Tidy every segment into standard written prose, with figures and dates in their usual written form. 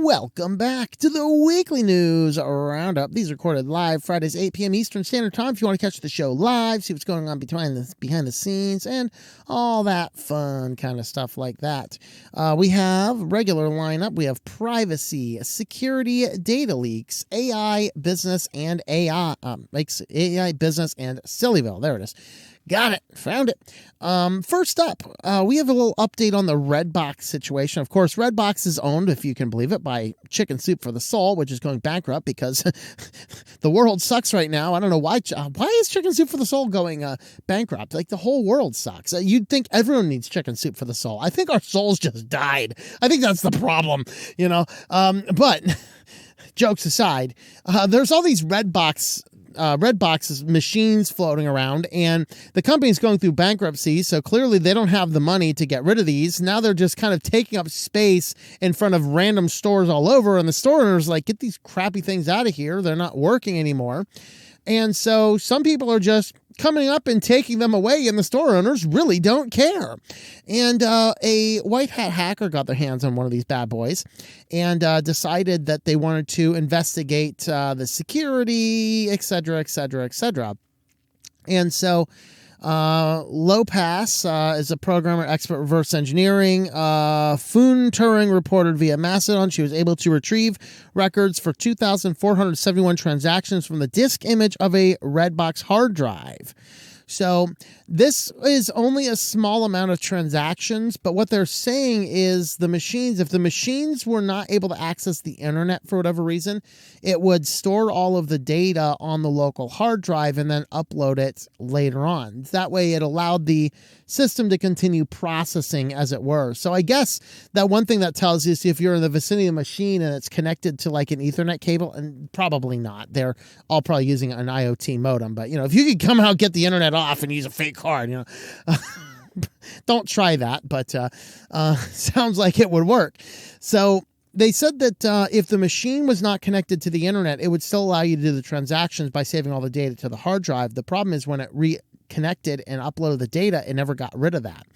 Welcome back to the weekly news Roundup. These are recorded live Fridays, 8 p.m. Eastern Standard Time. If you want to catch the show live, see what's going on behind the scenes, and all that fun kind of stuff like that. We have regular lineup. We have privacy, security, data leaks, AI business, and AI business and SillyVille. There it is. Got it. Found it. First up, we have a little update on the Redbox situation. Of course, Redbox is owned, if you can believe it, by Chicken Soup for the Soul, which is going bankrupt because the world sucks right now. I don't know why. Why is Chicken Soup for the Soul going bankrupt? Like, the whole world sucks. You'd think everyone needs Chicken Soup for the Soul. I think our souls just died. I think that's the problem, you know. But jokes aside, there's all these Redbox machines floating around, and the company's going through bankruptcy, so clearly they don't have the money to get rid of these. Now they're just kind of taking up space in front of random stores all over, and the store owners like, get these crappy things out of here. They're not working anymore. And so some people are just coming up and taking them away, and the store owners really don't care. And a white hat hacker got their hands on one of these bad boys and decided that they wanted to investigate the security, etc., etc., etc. And so Lopass is a programmer expert in reverse engineering. Foon Turing reported via Mastodon she was able to retrieve records for 2,471 transactions from the disk image of a Redbox hard drive. So this is only a small amount of transactions, but what they're saying is if the machines were not able to access the internet for whatever reason, it would store all of the data on the local hard drive and then upload it later on. That way it allowed the system to continue processing, as it were. So I guess that one thing that tells you is if you're in the vicinity of a machine and it's connected to like an Ethernet cable, and probably not, they're all probably using an IoT modem, but if you could somehow get the internet off and use a fake card, don't try that, but sounds like it would work. So they said that if the machine was not connected to the internet, it would still allow you to do the transactions by saving all the data to the hard drive. The problem is when it reconnected and uploaded the data, it never got rid of that.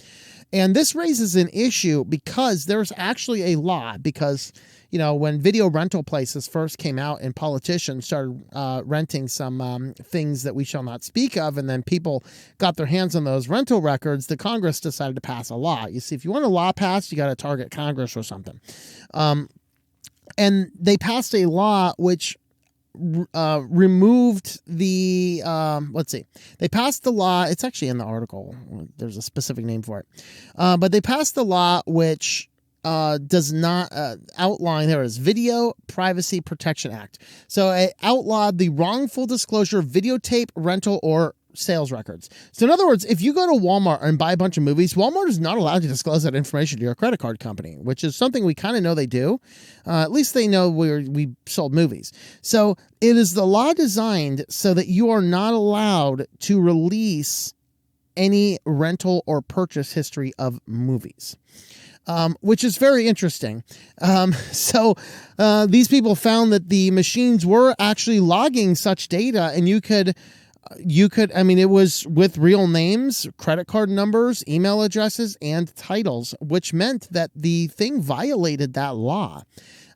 And this raises an issue because there's actually a law, because when video rental places first came out and politicians started renting some things that we shall not speak of, and then people got their hands on those rental records, the Congress decided to pass a law. You see, if you want a law passed, you got to target Congress or something. And they passed a law which removed the they passed the law. It's actually in the article. There's a specific name for it. But they passed the law which does not outline, there is Video Privacy Protection Act. So it outlawed the wrongful disclosure of videotape, rental, or sales records. So in other words, if you go to Walmart and buy a bunch of movies, Walmart is not allowed to disclose that information to your credit card company, which is something we kind of know they do. At least they know we sold movies. So it is the law designed so that you are not allowed to release any rental or purchase history of movies. Which is very interesting. So these people found that the machines were actually logging such data, and you could, it was with real names, credit card numbers, email addresses, and titles, which meant that the thing violated that law.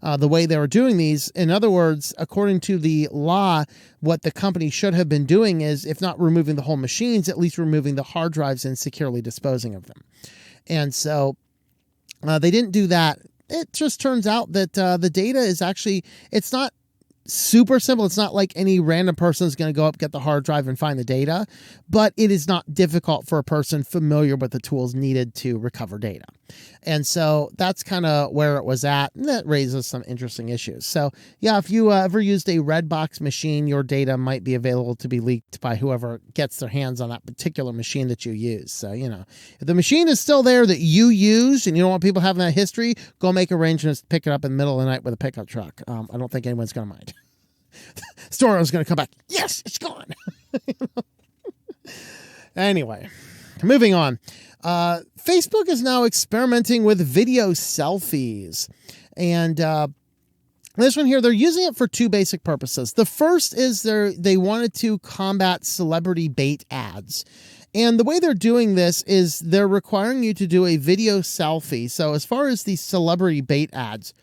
The way they were doing these. In other words, according to the law, what the company should have been doing is, if not removing the whole machines, at least removing the hard drives and securely disposing of them. And so they didn't do that. It just turns out that the data is actually, it's not super simple. It's not like any random person is going to go up, get the hard drive, and find the data, but it is not difficult for a person familiar with the tools needed to recover data. And so that's kind of where it was at, and that raises some interesting issues. So yeah, if you ever used a Redbox machine, your data might be available to be leaked by whoever gets their hands on that particular machine that you use. So, if the machine is still there that you used and you don't want people having that history, go make arrangements to pick it up in the middle of the night with a pickup truck. I don't think anyone's going to mind. Store owner's going to come back. Yes, it's gone. Anyway, moving on. Facebook is now experimenting with video selfies. And this one here, they're using it for two basic purposes. The first is they wanted to combat celebrity bait ads. And the way they're doing this is they're requiring you to do a video selfie. So as far as these celebrity bait ads,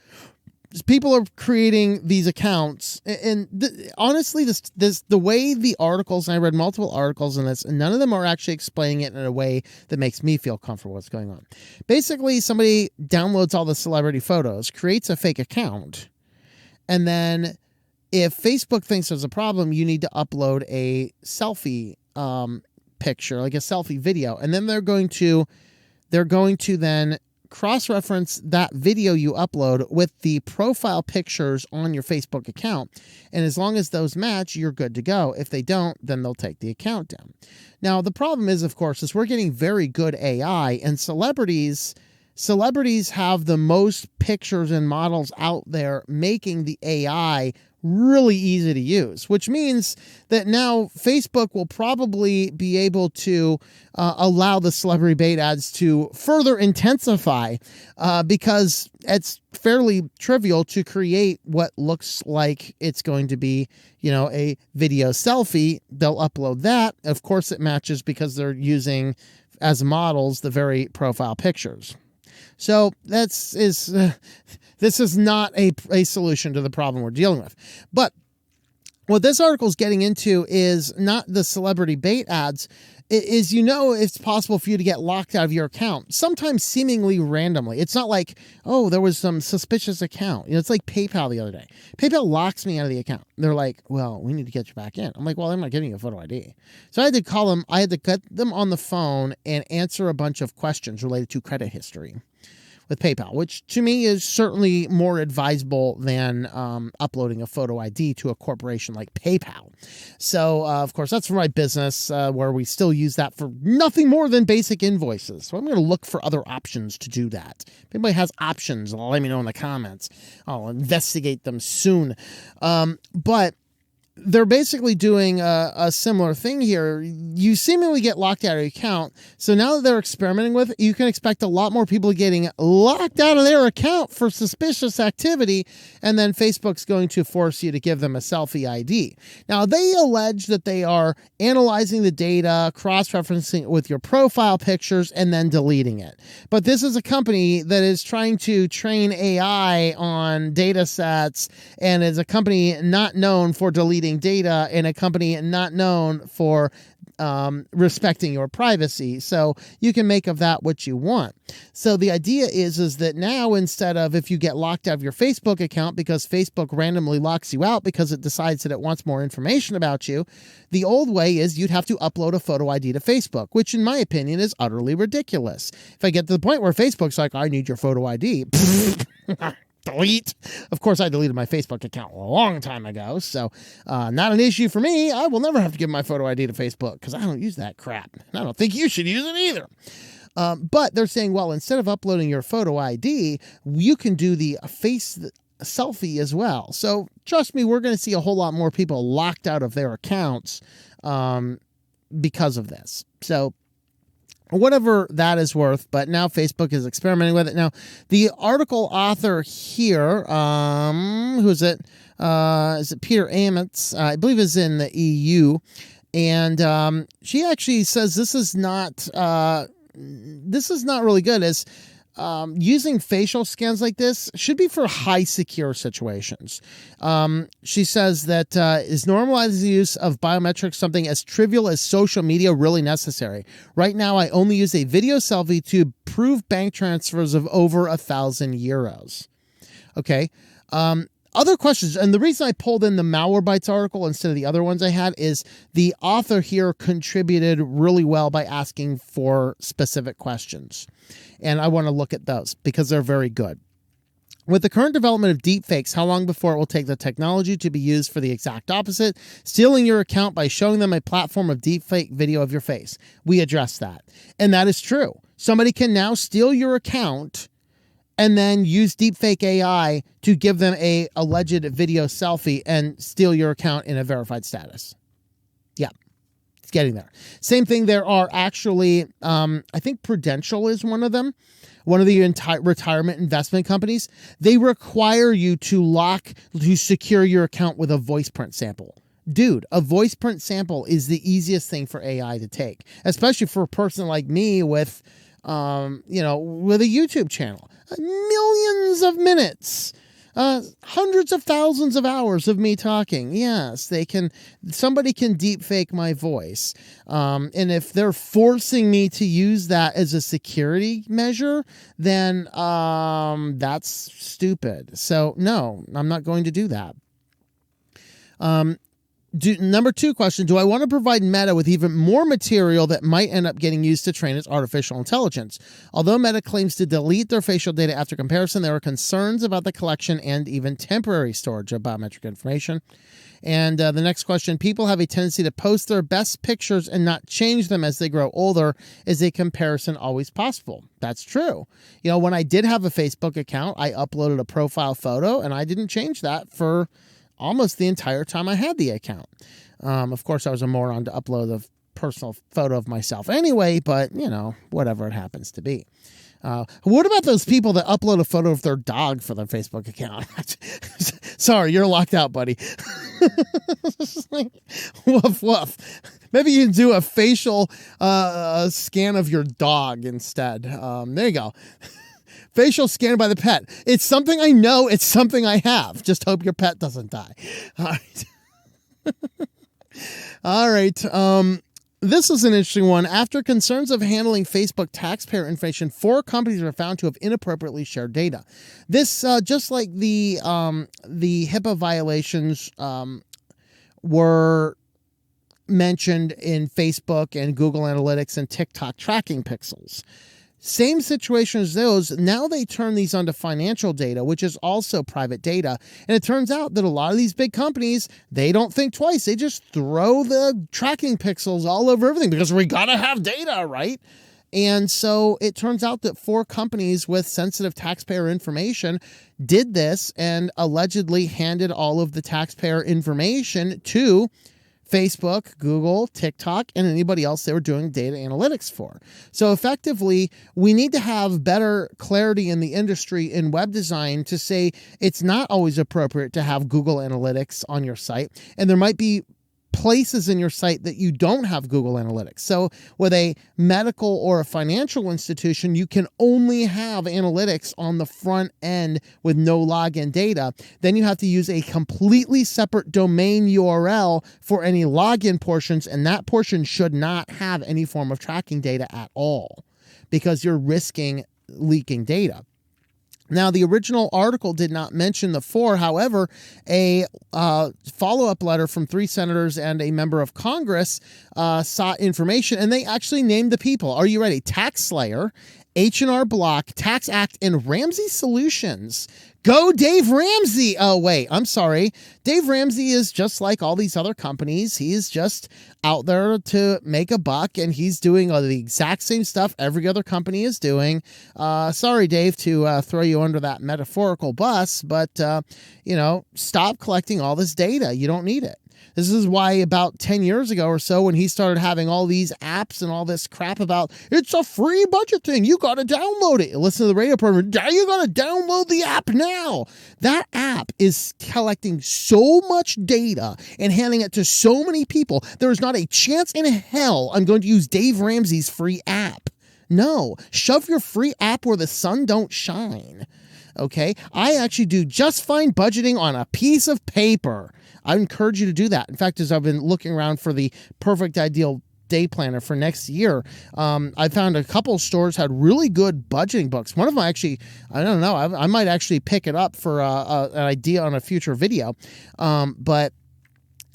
people are creating these accounts, and honestly, this the way the articles, and I read multiple articles on this, and none of them are actually explaining it in a way that makes me feel comfortable with what's going on. Basically, somebody downloads all the celebrity photos, creates a fake account, and then if Facebook thinks there's a problem, you need to upload a selfie picture, like a selfie video, and then they're going to then cross-reference that video you upload with the profile pictures on your Facebook account. And as long as those match, you're good to go. If they don't, then they'll take the account down. Now, the problem is, of course, is we're getting very good AI, and celebrities have the most pictures and models out there, making the AI really easy to use, which means that now Facebook will probably be able to allow the celebrity bait ads to further intensify because it's fairly trivial to create what looks like it's going to be, a video selfie. They'll upload that. Of course, it matches because they're using as models the very profile pictures. So this is not a solution to the problem we're dealing with. But what this article is getting into is not the celebrity bait ads. Is it's possible for you to get locked out of your account, sometimes seemingly randomly. It's not like, oh, there was some suspicious account. It's like PayPal the other day. PayPal locks me out of the account. They're like, well, we need to get you back in. I'm like, well, I'm not giving you a photo ID. So I had to call them. I had to get them on the phone and answer a bunch of questions related to credit history with PayPal, which to me is certainly more advisable than uploading a photo ID to a corporation like PayPal. So, of course, that's for my business where we still use that for nothing more than basic invoices. So I'm going to look for other options to do that. If anybody has options, let me know in the comments. I'll investigate them soon. But they're basically doing a similar thing here. You seemingly get locked out of your account. So now that they're experimenting with it, you can expect a lot more people getting locked out of their account for suspicious activity. And then Facebook's going to force you to give them a selfie ID. Now, they allege that they are analyzing the data, cross-referencing it with your profile pictures, and then deleting it. But this is a company that is trying to train AI on data sets, and is a company not known for deleting data, and a company not known for respecting your privacy. So you can make of that what you want. So the idea is that now, instead of, if you get locked out of your Facebook account because Facebook randomly locks you out because it decides that it wants more information about you, the old way is you'd have to upload a photo ID to Facebook, which in my opinion is utterly ridiculous. If I get to the point where Facebook's like, I need your photo ID, delete. Of course, I deleted my Facebook account a long time ago, so not an issue for me. I will never have to give my photo ID to Facebook because I don't use that crap. And I don't think you should use it either. But they're saying, well, instead of uploading your photo ID, you can do the face selfie as well. So trust me, we're going to see a whole lot more people locked out of their accounts because of this. So whatever that is worth, but now Facebook is experimenting with it. Now, the article author here, who is it? Is it Peter Amitz? I believe is in the EU, and she actually says this is not really good. As using facial scans like this should be for high secure situations. She says that is normalizing the use of biometrics something as trivial as social media really necessary? Right now, I only use a video selfie to prove bank transfers of over 1,000 euros. Okay. Other questions, and the reason I pulled in the Malwarebytes article instead of the other ones I had is the author here contributed really well by asking for specific questions. And I want to look at those because they're very good. With the current development of deepfakes, how long before it will take the technology to be used for the exact opposite, stealing your account by showing them a platform of deepfake video of your face? We addressed that. And that is true. Somebody can now steal your account and then use deepfake AI to give them a alleged video selfie and steal your account in a verified status. Yeah, it's getting there. Same thing. There are actually, I think Prudential is one of them, one of the retirement investment companies. They require you to secure your account with a voice print sample. Dude, a voice print sample is the easiest thing for AI to take, especially for a person like me with a YouTube channel. Millions of minutes Hundreds of thousands of hours of me talking. Yes, somebody can deep fake my voice. And if they're forcing me to use that as a security measure, then that's stupid. So no, I'm not going to do that. Number 2 question, do I want to provide Meta with even more material that might end up getting used to train its artificial intelligence? Although Meta claims to delete their facial data after comparison, there are concerns about the collection and even temporary storage of biometric information. And the next question, people have a tendency to post their best pictures and not change them as they grow older. Is a comparison always possible? That's true. You know, when I did have a Facebook account, I uploaded a profile photo and I didn't change that for almost the entire time I had the account. Of course, I was a moron to upload a personal photo of myself anyway, but, you know, whatever it happens to be. What about those people that upload a photo of their dog for their Facebook account? Sorry, you're locked out, buddy. Like, woof, woof. Maybe you can do a facial scan of your dog instead. There you go. Facial scan by the pet. It's something I know. It's something I have. Just hope your pet doesn't die. All right. All right. This is an interesting one. After concerns of handling Facebook taxpayer information, 4 companies were found to have inappropriately shared data. This, just like the HIPAA violations were mentioned in Facebook and Google Analytics and TikTok tracking pixels. Same situation as those. Now they turn these onto financial data, which is also private data. And it turns out that a lot of these big companies, they don't think twice. They just throw the tracking pixels all over everything because we got to have data, right? And so it turns out that 4 companies with sensitive taxpayer information did this and allegedly handed all of the taxpayer information to Facebook, Google, TikTok, and anybody else they were doing data analytics for. So effectively, we need to have better clarity in the industry in web design to say it's not always appropriate to have Google Analytics on your site. And there might be places in your site that you don't have Google Analytics. So with a medical or a financial institution, you can only have analytics on the front end with no login data. Then you have to use a completely separate domain URL for any login portions, and that portion should not have any form of tracking data at all because you're risking leaking data. Now, the original article did not mention the 4. However, a follow-up letter from 3 senators and a member of Congress sought information, and they actually named the people. Are you ready? TaxSlayer, H&R Block, Tax Act, and Ramsey Solutions. Go Dave Ramsey! Oh, wait, I'm sorry. Dave Ramsey is just like all these other companies. He's just out there to make a buck, and he's doing the exact same stuff every other company is doing. Sorry, Dave, to throw you under that metaphorical bus, but, stop collecting all this data. You don't need it. This is why about 10 years ago or so, when he started having all these apps and all this crap about, it's a free budget thing, you got to download it. Listen to the radio program, you got to download the app now. That app is collecting so much data and handing it to so many people. There is not a chance in hell I'm going to use Dave Ramsey's free app. No, shove your free app where the sun don't shine. Okay, I actually do just fine budgeting on a piece of paper. I encourage you to do that. In fact, as I've been looking around for the perfect ideal day planner for next year, I found a couple stores had really good budgeting books. One of them actually, I don't know, I might actually pick it up for an idea on a future video. But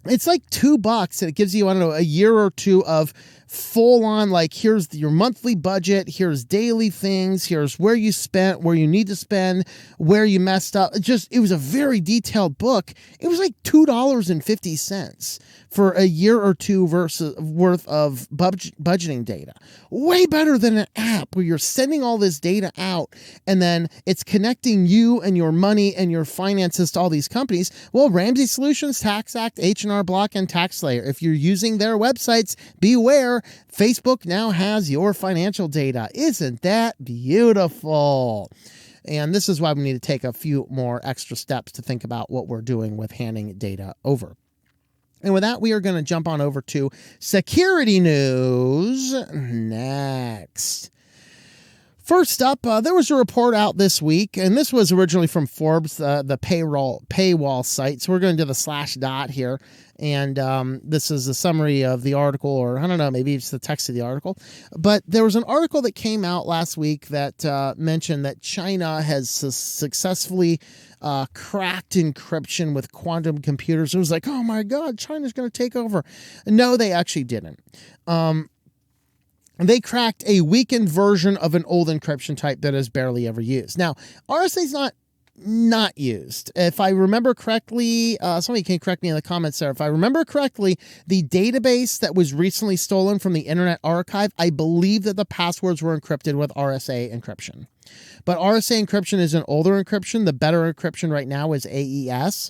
it's like $2 and it gives you, I don't know, a year or 2 of full on, like, here's your monthly budget, here's daily things, here's where you spent, where you need to spend, where you messed up. It was a very detailed book. It was like $2.50 for a year or 2 worth of budgeting data. Way better than an app where you're sending all this data out and then it's connecting you and your money and your finances to all these companies. Well, Ramsey Solutions, Tax Act, H&R Block, and TaxSlayer. If you're using their websites, beware. Facebook now has your financial data. Isn't that beautiful? And this is why we need to take a few more extra steps to think about what we're doing with handing data over. And with that, we are going to jump on over to security news next. First up, there was a report out this week, and this was originally from Forbes, the paywall site. So we're going to do the /dot here. And this is a summary of the article, or I don't know, maybe it's the text of the article. But there was an article that came out last week that mentioned that China has successfully cracked encryption with quantum computers. It was like, oh my God, China's going to take over. No, they actually didn't. They cracked a weakened version of an old encryption type that is barely ever used. Now, RSA is not used. If I remember correctly, somebody can correct me in the comments there. If I remember correctly, the database that was recently stolen from the Internet Archive, I believe that the passwords were encrypted with RSA encryption. But RSA encryption is an older encryption. The better encryption right now is AES.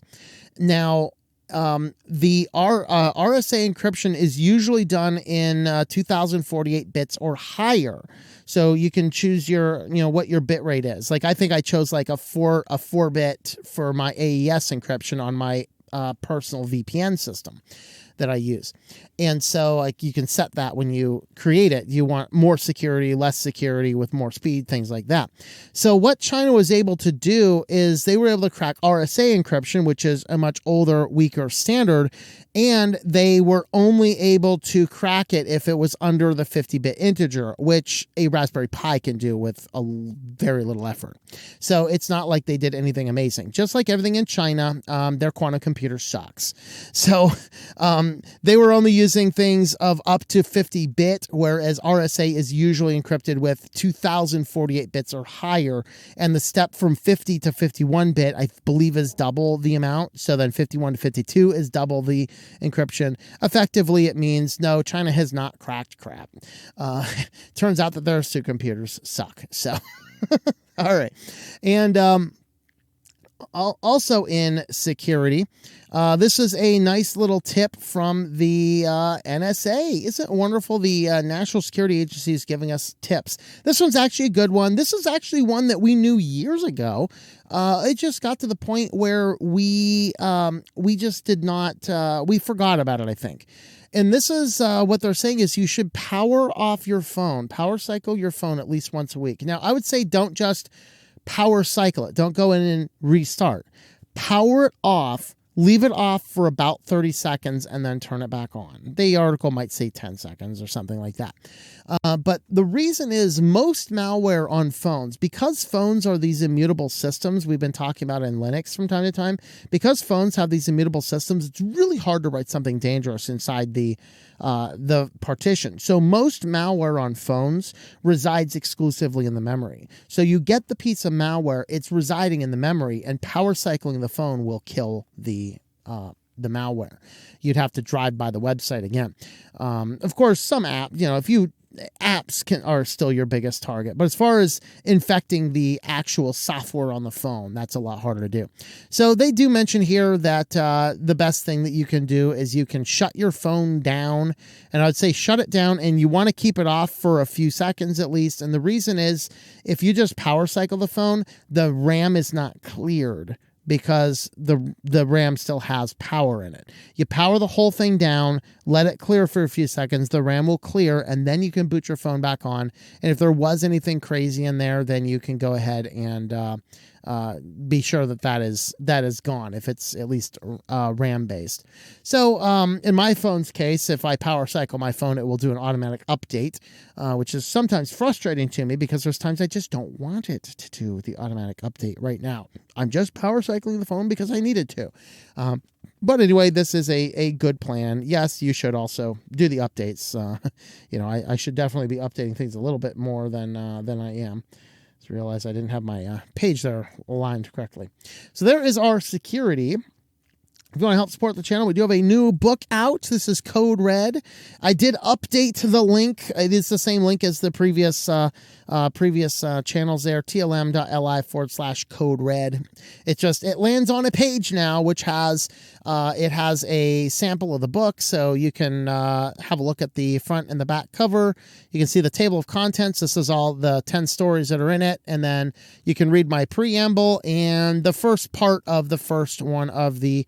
Now, the RSA encryption is usually done in 2048 bits or higher. So you can choose your, what your bit rate is. Like I think I chose like a 4-bit for my AES encryption on my personal VPN system that I use. And so like you can set that when you create it. You want more security, less security with more speed, things like that. So what China was able to do is they were able to crack RSA encryption, which is a much older, weaker standard. And they were only able to crack it if it was under the 50-bit integer, which a Raspberry Pi can do with a very little effort. So it's not like they did anything amazing. Just like everything in China, their quantum computer sucks. So they were only using things of up to 50-bit, whereas RSA is usually encrypted with 2048 bits or higher. And the step from 50 to 51-bit, I believe, is double the amount. So then 51 to 52 is double the encryption. Effectively, it means no, China has not cracked crap. Turns out that their supercomputers suck. So, all right. And also in security, this is a nice little tip from the NSA. Isn't it wonderful? The National Security Agency is giving us tips. This one's actually a good one. This is actually one that we knew years ago. It just got to the point where we just did not, we forgot about it, I think. And this is what they're saying is you should power off your phone, power cycle your phone at least once a week. Now, I would say don't just power cycle it. Don't go in and restart. Power it off. Leave it off for about 30 seconds and then turn it back on. The article might say 10 seconds or something like that. But the reason is most malware on phones, because phones are these immutable systems we've been talking about in Linux from time to time, because phones have these immutable systems, it's really hard to write something dangerous inside the partition. So most malware on phones resides exclusively in the memory. So you get the piece of malware, it's residing in the memory, and power cycling the phone will kill the malware. You'd have to drive by the website again. Of course, some apps are still your biggest target, but as far as infecting the actual software on the phone, that's a lot harder to do. So they do mention here that the best thing that you can do is you can shut your phone down, and I would say shut it down, and you want to keep it off for a few seconds at least. And the reason is if you just power cycle the phone, the RAM is not cleared, because the RAM still has power in it. You power the whole thing down, let it clear for a few seconds, the RAM will clear, and then you can boot your phone back on. And if there was anything crazy in there, then you can go ahead and be sure that is gone, if it's at least RAM based. So in my phone's case, if I power cycle my phone, it will do an automatic update, which is sometimes frustrating to me because there's times I just don't want it to do the automatic update right now. I'm just power cycling the phone because I needed to. But anyway, this is a good plan. Yes, you should also do the updates. I should definitely be updating things a little bit more than I am. Just realized I didn't have my page there aligned correctly. So there is our security. If you want to help support the channel, we do have a new book out. This is Code Red. I did update the link. It is the same link as the previous channels there, tlm.li/Code Red. It lands on a page now, which has a sample of the book, so you can have a look at the front and the back cover. You can see the table of contents. This is all the 10 stories that are in it, and then you can read my preamble and the first part of the first one of the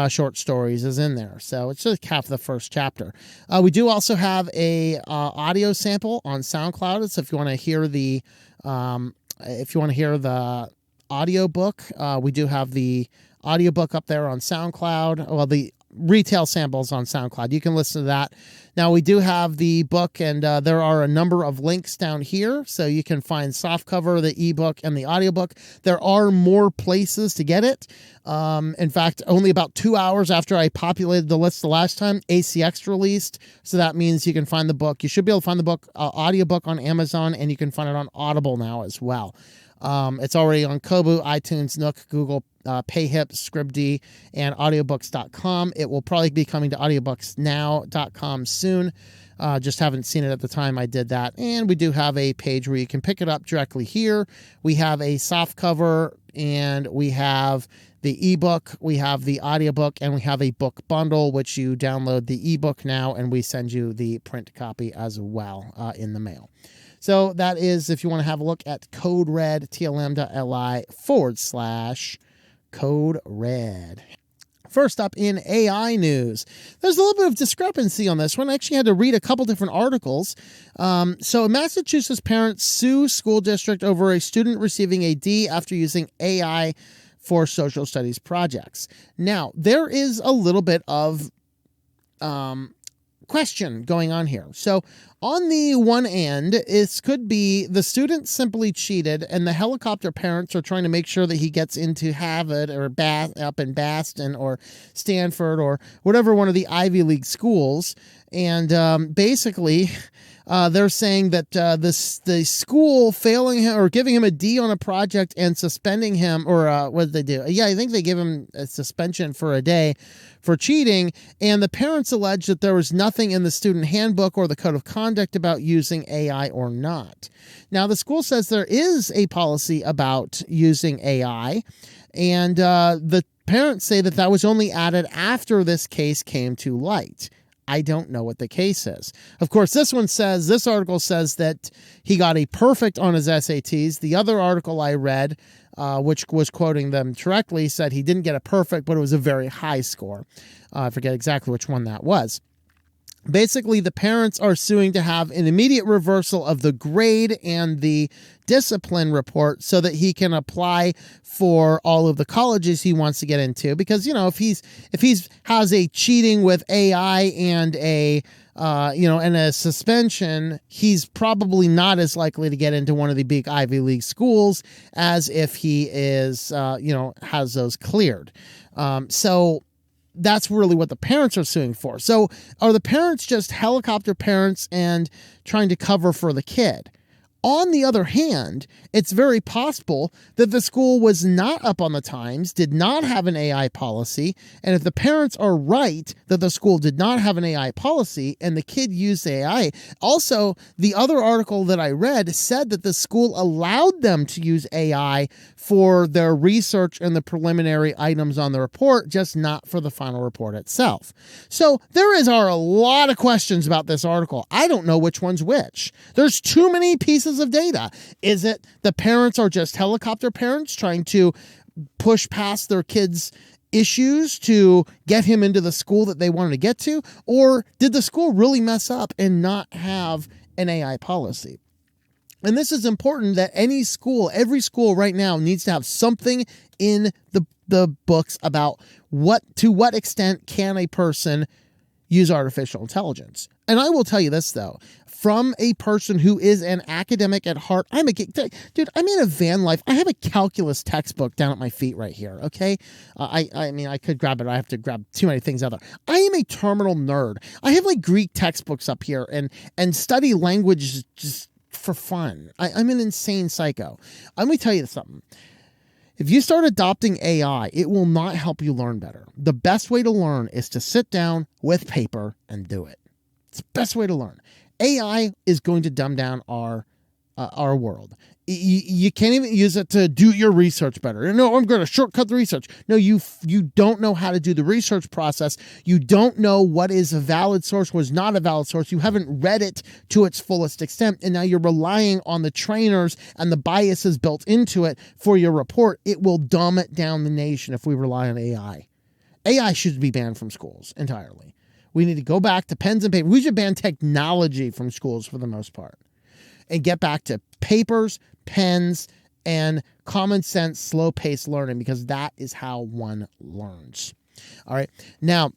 short stories is in there. So it's just half the first chapter. We do also have a audio sample on SoundCloud. So if you want to hear the audiobook, we do have the audiobook up there on SoundCloud. Well, the retail samples on SoundCloud. You can listen to that. Now, we do have the book, and there are a number of links down here, so you can find softcover, the ebook, and the audiobook. There are more places to get it. In fact, only about 2 hours after I populated the list the last time, ACX released, so that means you can find the book. You should be able to find the book, audiobook on Amazon, and you can find it on Audible now as well. It's already on Kobo, iTunes, Nook, Google, PayHip, Scribd, and audiobooks.com. It will probably be coming to audiobooksnow.com soon. Just haven't seen it at the time I did that. And we do have a page where you can pick it up directly here. We have a soft cover, and we have the ebook, we have the audiobook, and we have a book bundle, which you download the ebook now, and we send you the print copy as well in the mail. So that is if you want to have a look at Code Red, tlm.li/Code Red. First up in AI news, there's a little bit of discrepancy on this one. I actually had to read a couple different articles. So Massachusetts parents sue school district over a student receiving a D after using AI for social studies projects. Now, there is a little bit of question going on here. So on the one end, it could be the student simply cheated and the helicopter parents are trying to make sure that he gets into Harvard or up in Boston or Stanford or whatever one of the Ivy League schools. And basically, they're saying that the school failing him or giving him a D on a project and suspending him, or what did they do? Yeah, I think they give him a suspension for a day for cheating. And the parents allege that there was nothing in the student handbook or the code of conduct about using AI or not. Now, the school says there is a policy about using AI, and the parents say that was only added after this case came to light. I don't know what the case is. Of course, this article says that he got a perfect on his SATs. The other article I read, which was quoting them directly, said he didn't get a perfect, but it was a very high score. I forget exactly which one that was. Basically, the parents are suing to have an immediate reversal of the grade and the discipline report so that he can apply for all of the colleges he wants to get into. Because, if he's has a cheating with AI and a suspension, he's probably not as likely to get into one of the big Ivy League schools as if he is, has those cleared. So that's really what the parents are suing for. So are the parents just helicopter parents and trying to cover for the kid? On the other hand, it's very possible that the school was not up on the times, did not have an AI policy, and if the parents are right that the school did not have an AI policy and the kid used AI, also the other article that I read said that the school allowed them to use AI for their research and the preliminary items on the report, just not for the final report itself. So there are a lot of questions about this article. I don't know which one's which. There's too many pieces of data. Is it the parents are just helicopter parents trying to push past their kids' issues to get him into the school that they wanted to get to? Or did the school really mess up and not have an AI policy? And this is important that every school right now needs to have something in the books about to what extent can a person use artificial intelligence. And I will tell you this, though. From a person who is an academic at heart, I'm in a van life. I have a calculus textbook down at my feet right here, okay? I could grab it. I have to grab too many things out there. I am a terminal nerd. I have Greek textbooks up here and study language just for fun. I'm an insane psycho. Let me tell you something. If you start adopting AI, it will not help you learn better. The best way to learn is to sit down with paper and do it. It's the best way to learn. AI is going to dumb down our world. You can't even use it to do your research better. No, I'm going to shortcut the research. No, you don't know how to do the research process. You don't know what is a valid source, what is not a valid source. You haven't read it to its fullest extent, and now you're relying on the trainers and the biases built into it for your report. It will dumb it down the nation if we rely on AI. AI should be banned from schools entirely. We need to go back to pens and paper. We should ban technology from schools for the most part and get back to papers, pens, and common sense, slow-paced learning, because that is how one learns. All right. Now,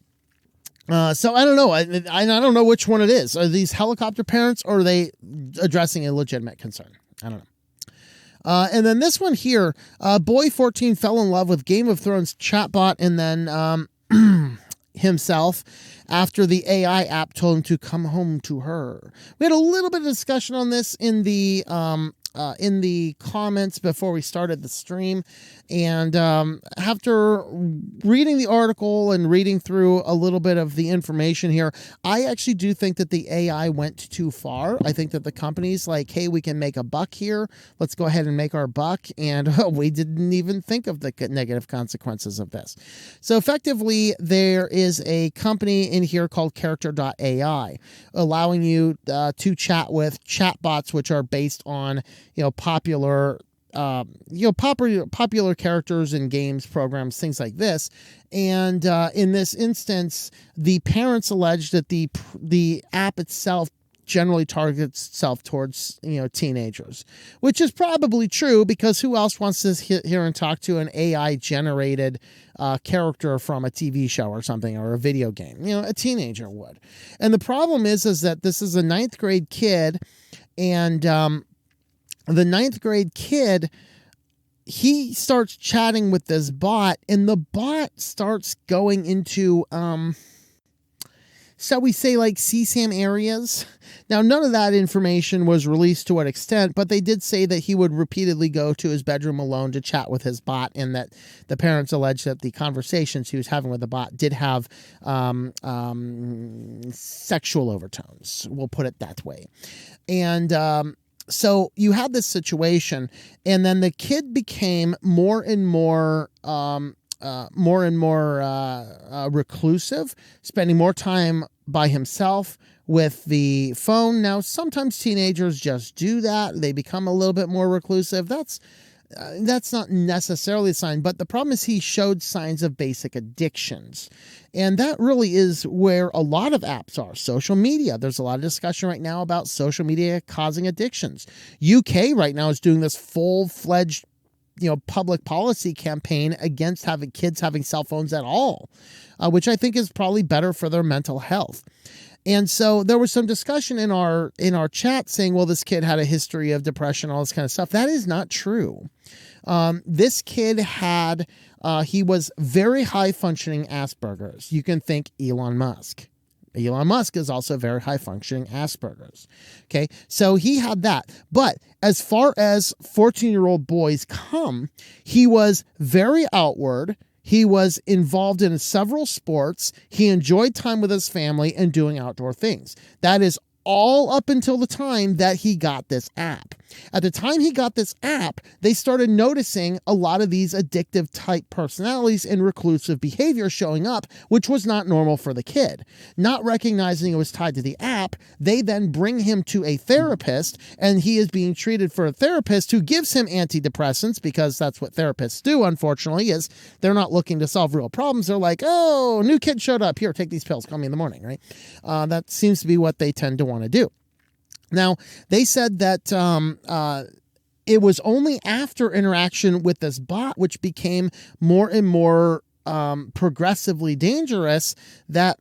so I don't know. I don't know which one it is. Are these helicopter parents, or are they addressing a legitimate concern? I don't know. And then this one here, boy 14 fell in love with Game of Thrones chatbot and then himself after the AI app told him to come home to her. We had a little bit of discussion on this in the comments before we started the stream. And after reading the article and reading through a little bit of the information here, I actually do think that the AI went too far. I think that the company's like, hey, we can make a buck here. Let's go ahead and make our buck. And we didn't even think of the negative consequences of this. So effectively, there is a company in here called Character.ai, allowing you to chat with chatbots, which are based on, popular characters in games, programs, things like this. And in this instance, the parents allege that the app itself generally targets itself towards, teenagers, which is probably true, because who else wants to hear and talk to an AI generated character from a TV show or something, or a video game? A teenager would. And the problem is that this is a 9th grade kid, and the 9th grade kid, he starts chatting with this bot, and the bot starts going into, shall we say, like CSAM areas. Now, none of that information was released to what extent, but they did say that he would repeatedly go to his bedroom alone to chat with his bot, and that the parents alleged that the conversations he was having with the bot did have sexual overtones. We'll put it that way. And so you had this situation, and then the kid became more and more reclusive, spending more time by himself with the phone. Now, sometimes teenagers just do that. They become a little bit more reclusive. That's not necessarily a sign, but the problem is he showed signs of basic addictions. And that really is where a lot of apps are. Social media. There's a lot of discussion right now about social media causing addictions. UK right now is doing this full-fledged, public policy campaign against having kids having cell phones at all, which I think is probably better for their mental health. And so there was some discussion in our chat saying, well, this kid had a history of depression, all this kind of stuff. That is not true. This kid he was very high functioning Asperger's. You can think Elon Musk. Elon Musk is also very high functioning Asperger's. Okay. So he had that. But as far as 14-year-old boys come, he was very outward. He was involved in several sports. He enjoyed time with his family and doing outdoor things. That is all up until the time that he got this app. At the time he got this app, they started noticing a lot of these addictive type personalities and reclusive behavior showing up, which was not normal for the kid. Not recognizing it was tied to the app, they then bring him to a therapist, and he is being treated for a therapist who gives him antidepressants, because that's what therapists do, unfortunately, is they're not looking to solve real problems. They're like, oh, new kid showed up. Here, take these pills. Call me in the morning, right? That seems to be what they tend to want to do. Now, they said that it was only after interaction with this bot, which became more and more progressively dangerous, that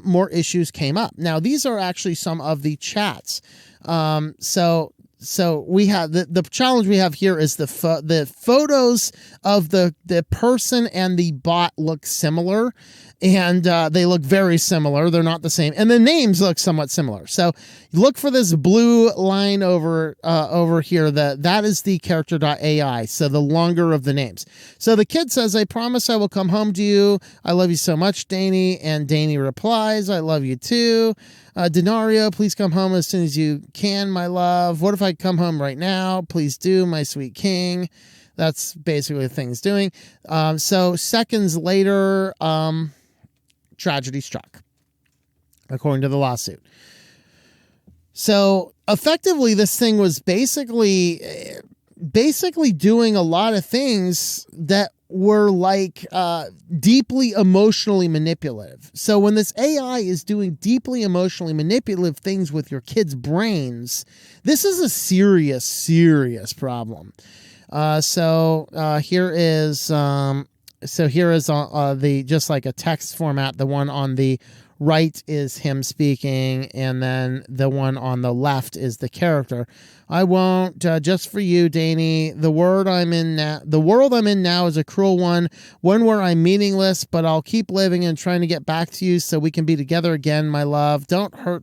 more issues came up. Now, these are actually some of the chats. So we have the challenge we have here is the photos of the person and the bot look similar, and they look very similar. They're not the same, and the names look somewhat similar. So look for this blue line over here. That is the Character.ai. So the longer of the names. So the kid says, "I promise I will come home to you. I love you so much, Danny." And Danny replies, "I love you too. Denario, please come home as soon as you can, my love. What if I come home right now? Please do, my sweet king." That's basically the thing he's doing. So seconds later, tragedy struck, according to the lawsuit. So effectively, this thing was basically doing a lot of things that were like deeply emotionally manipulative. So when this AI is doing deeply emotionally manipulative things with your kids' brains, this is a serious, serious problem. Here is the just like a text format. The one on the right is him speaking, and then the one on the left is the character. I won't, just for you, Danny. The world I'm in now is a cruel one where I'm meaningless, but I'll keep living and trying to get back to you so we can be together again, my love. You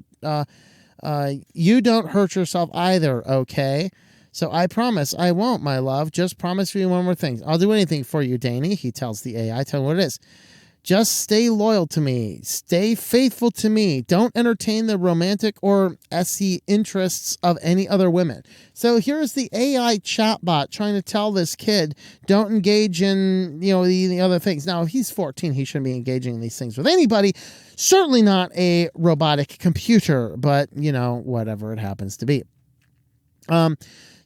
don't hurt yourself either, okay? So I promise I won't, my love. Just promise me one more thing. I'll do anything for you, Danny, he tells the AI. Tell him what it is. Just stay loyal to me. Stay faithful to me. Don't entertain the romantic or SE interests of any other women. So here's the AI chatbot trying to tell this kid, don't engage in, the other things. Now, if he's 14, he shouldn't be engaging in these things with anybody. Certainly not a robotic computer, but, whatever it happens to be.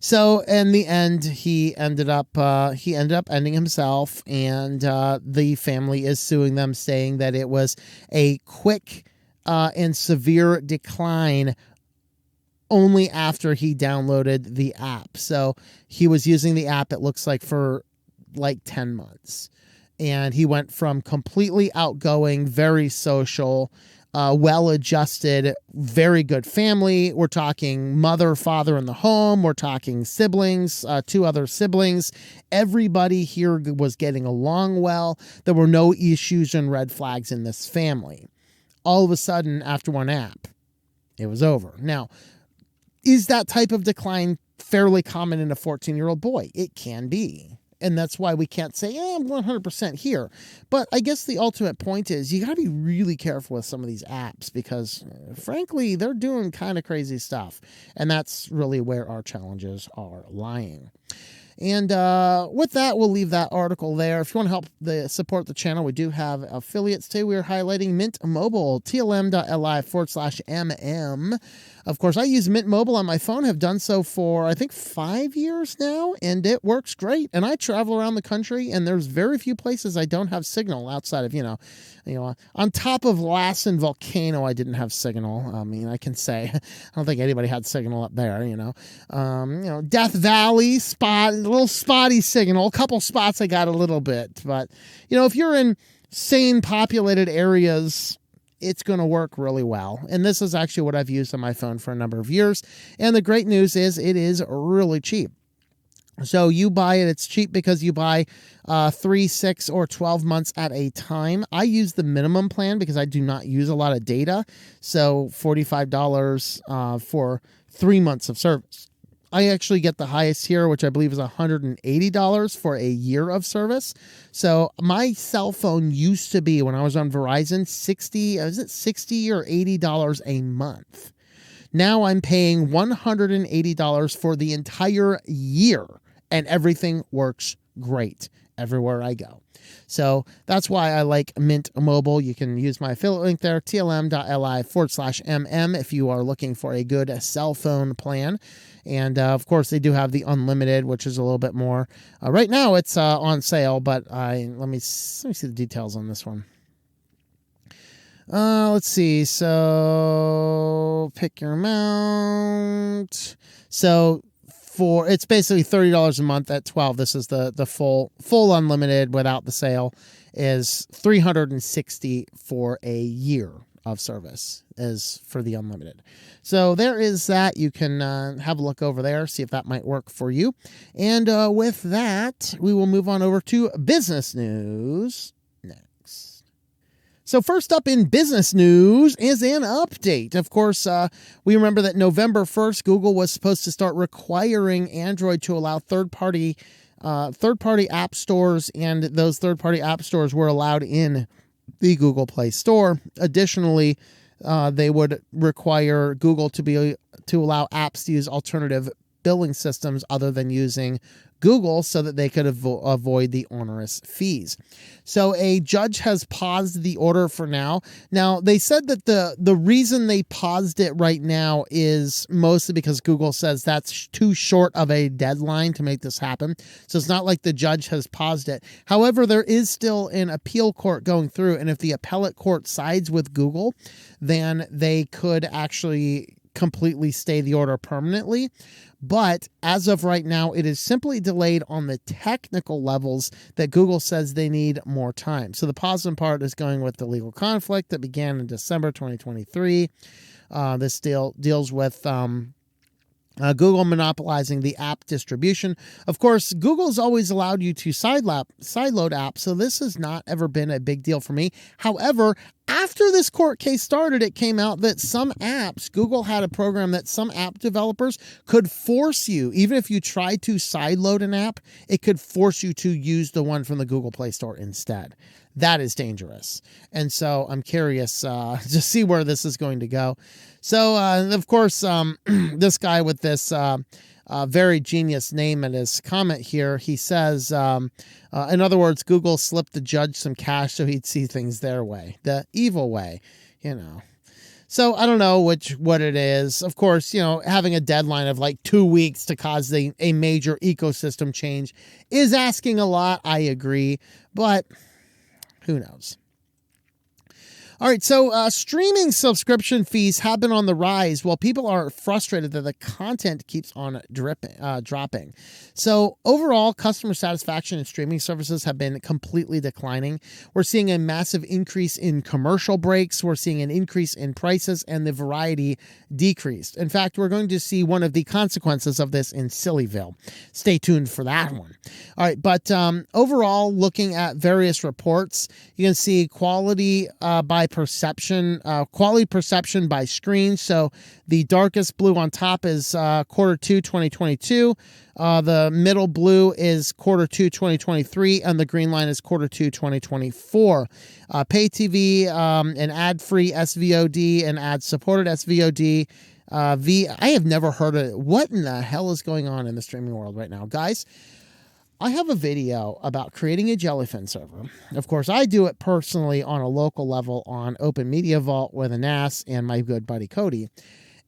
So in the end, he ended up ending himself, and the family is suing them, saying that it was a quick and severe decline only after he downloaded the app. So he was using the app, it looks like, for like 10 months. And he went from completely outgoing, very social, well-adjusted, very good family. We're talking mother, father in the home. We're talking siblings, 2 other siblings. Everybody here was getting along well. There were no issues and red flags in this family. All of a sudden, after one app, it was over. Now, is that type of decline fairly common in a 14-year-old boy? It can be. And that's why we can't say, I'm 100% here. But I guess the ultimate point is you got to be really careful with some of these apps because, frankly, they're doing kind of crazy stuff. And that's really where our challenges are lying. And with that, we'll leave that article there. If you want to help support the channel, we do have affiliates too. We're highlighting Mint Mobile, tlm.li/mm. Of course, I use Mint Mobile on my phone, have done so for, I think, 5 years now, and it works great. And I travel around the country, and there's very few places I don't have signal outside of, on top of Lassen Volcano, I didn't have signal. I mean, I can say, I don't think anybody had signal up there, Death Valley, a little spotty signal, a couple spots I got a little bit. But, if you're in sane populated areas, it's going to work really well. And this is actually what I've used on my phone for a number of years. And the great news is it is really cheap. So you buy it, it's cheap because you buy 3, 6, or 12 months at a time. I use the minimum plan because I do not use a lot of data. So $45 for 3 months of service. I actually get the highest tier, which I believe is $180 for a year of service. So my cell phone used to be, when I was on Verizon, $60 or $80 a month. Now I'm paying $180 for the entire year, and everything works great everywhere I go. So that's why I like Mint Mobile. You can use my affiliate link there, tlm.li/mm, if you are looking for a good cell phone plan. And of course, they do have the unlimited, which is a little bit more. Right now, it's on sale, but let me see the details on this one. Let's see. So pick your amount. So it's basically $30 a month at 12. This is the full unlimited without the sale is $360 for a year of service is for the unlimited. So there is that. You can have a look over there, see if that might work for you. And with that, we will move on over to business news next. So first up in business news is an update. Of course, we remember that November 1st, Google was supposed to start requiring Android to allow third-party app stores, and those third-party app stores were allowed in the Google Play Store. Additionally, they would require Google to allow apps to use alternative billing systems other than using Google so that they could avoid the onerous fees. So a judge has paused the order for now. Now, they said that the reason they paused it right now is mostly because Google says that's too short of a deadline to make this happen. So it's not like the judge has paused it. However, there is still an appeal court going through, and if the appellate court sides with Google, then they could actually completely stay the order permanently. But as of right now, it is simply delayed on the technical levels that Google says they need more time. So the positive part is going with the legal conflict that began in December 2023. This deals with Google monopolizing the app distribution. Of course, Google's always allowed you to sideload apps, so this has not ever been a big deal for me. However, after this court case started, it came out that some apps, Google had a program that some app developers could force you, even if you tried to sideload an app, it could force you to use the one from the Google Play Store instead. That is dangerous. And so I'm curious to see where this is going to go. So, of course, this guy with this very genius name in his comment here, he says, in other words, Google slipped the judge some cash so he'd see things their way, the evil way, you know. So I don't know what it is. Of course, you know, having a deadline of like 2 weeks to cause a major ecosystem change is asking a lot. I agree, but who knows? All right, so streaming subscription fees have been on the rise while people are frustrated that the content keeps on dropping. So overall, customer satisfaction in streaming services have been completely declining. We're seeing a massive increase in commercial breaks. We're seeing an increase in prices, and the variety decreased. In fact, we're going to see one of the consequences of this in SillyVille. Stay tuned for that one. All right, but overall, looking at various reports, you can see quality by perception, quality perception by screen. So the darkest blue on top is Q2 2022. The middle blue is Q2 2023, and the green line is Q2 2024. Pay TV, and ad-free SVOD and ad-supported SVOD. I have never heard of it. What in the hell is going on in the streaming world right now, guys? I have a video about creating a Jellyfin server. Of course, I do it personally on a local level on Open Media Vault with a NAS and my good buddy Cody.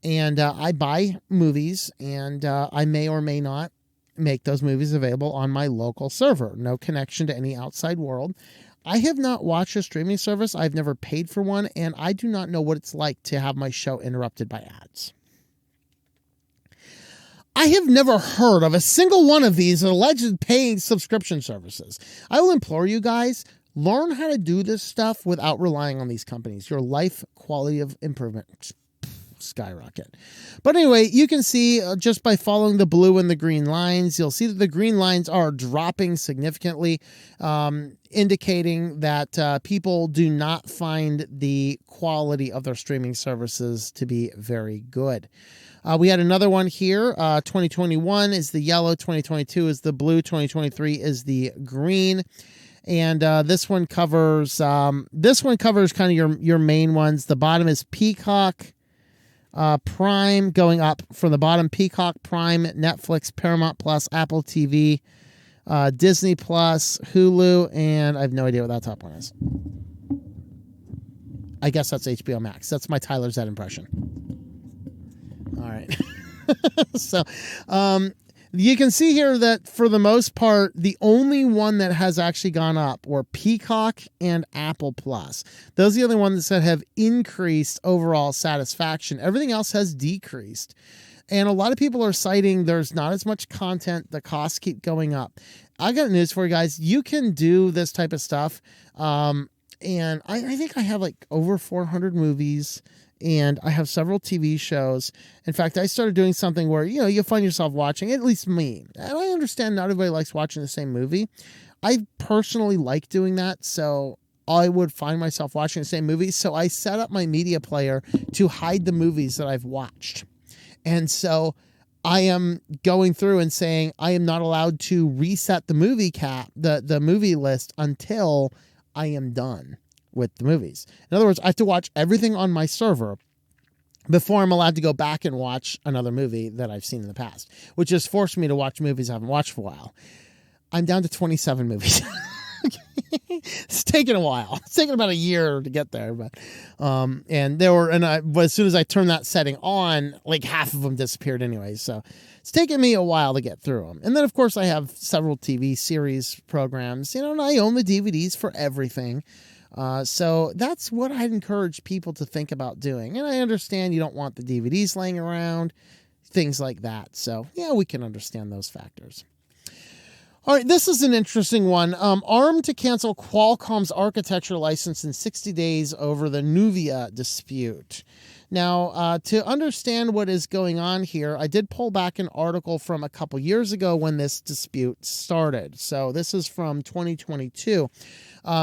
And I buy movies, and I may or may not make those movies available on my local server. No connection to any outside world. I have not watched a streaming service. I've never paid for one, and I do not know what it's like to have my show interrupted by ads. I have never heard of a single one of these alleged paying subscription services. I will implore you guys, learn how to do this stuff without relying on these companies. Your life quality of improvement skyrocket. But anyway, you can see just by following the blue and the green lines, you'll see that the green lines are dropping significantly, indicating that people do not find the quality of their streaming services to be very good. We had another one here. 2021 is the yellow, 2022 is the blue, 2023 is the green. And this one covers kind of your main ones. The bottom is Peacock, Prime, going up from the bottom: Peacock, Prime, Netflix, Paramount Plus, Apple TV, Disney Plus, Hulu, and I have no idea what that top one is. I guess that's HBO Max. That's my Tyler Zed impression. All right. So, you can see here that for the most part, the only one that has actually gone up were Peacock and Apple Plus. Those are the only ones that have increased overall satisfaction. Everything else has decreased. And a lot of people are citing there's not as much content. The costs keep going up. I got news for you guys. You can do this type of stuff. And I think I have like over 400 movies. And I have several TV shows. In fact, I started doing something where, you know, you find yourself watching, at least me. And I understand not everybody likes watching the same movie. I personally like doing that. So I would find myself watching the same movie. So I set up my media player to hide the movies that I've watched. And so I am going through and saying I am not allowed to reset the movie the movie list until I am done with the movies. In other words, I have to watch everything on my server before I'm allowed to go back and watch another movie that I've seen in the past, which has forced me to watch movies I haven't watched for a while. I'm down to 27 movies. It's taken a while. It's taken about a year to get there, but as soon as I turned that setting on, like half of them disappeared anyway. So it's taken me a while to get through them. And then of course I have several TV series programs, and I own the DVDs for everything. So that's what I'd encourage people to think about doing. And I understand you don't want the DVDs laying around, things like that. So yeah, we can understand those factors. All right, this is an interesting one. ARM to cancel Qualcomm's architecture license in 60 days over the Nuvia dispute. Now, to understand what is going on here, I did pull back an article from a couple years ago when this dispute started. So this is from 2022.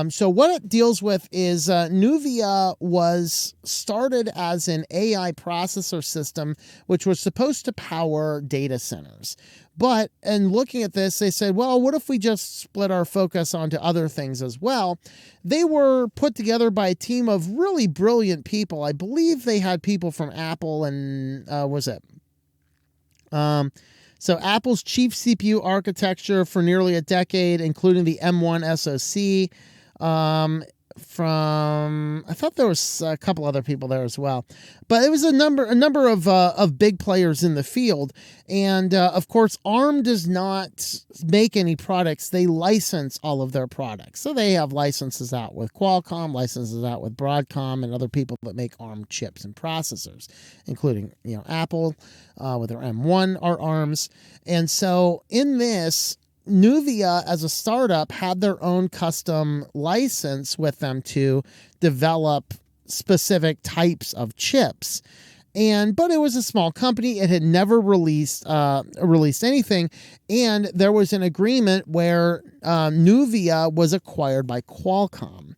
So what it deals with is Nuvia was started as an AI processor system, which was supposed to power data centers. But in looking at this, they said, well, what if we just split our focus onto other things as well? They were put together by a team of really brilliant people. I believe they had people from Apple and, so Apple's chief CPU architecture for nearly a decade, including the M1 SoC, I thought there was a couple other people there as well, but it was a number of big players in the field. And, of course, ARM does not make any products. They license all of their products. So they have licenses out with Qualcomm, licenses out with Broadcom, and other people that make ARM chips and processors, including, Apple, with their M1 are ARMs. And so in this, Nuvia, as a startup, had their own custom license with them to develop specific types of chips. But it was a small company. It had never released anything. And there was an agreement where Nuvia was acquired by Qualcomm.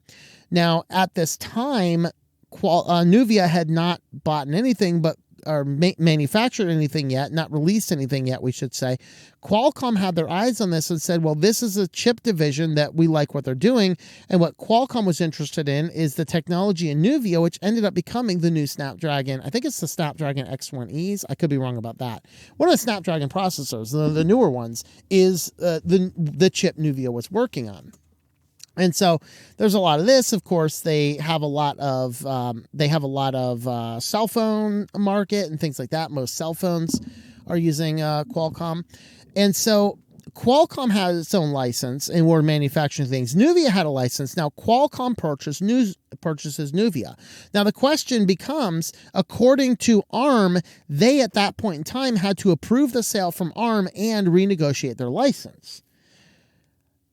Now, at this time, Nuvia had not bought anything or manufactured anything yet, not released anything yet, we should say. Qualcomm had their eyes on this and said, well, this is a chip division that we like what they're doing. And what Qualcomm was interested in is the technology in Nuvia, which ended up becoming the new Snapdragon. I think it's the Snapdragon X1Es. I could be wrong about that. One of the Snapdragon processors, the newer ones, is the chip Nuvia was working on. And so there's a lot of this. Of course, they have a lot of cell phone market and things like that. Most cell phones are using Qualcomm. And so Qualcomm has its own license and were manufacturing things. Nuvia had a license. Now Qualcomm purchases Nuvia. Now the question becomes, according to ARM, they at that point in time had to approve the sale from ARM and renegotiate their license.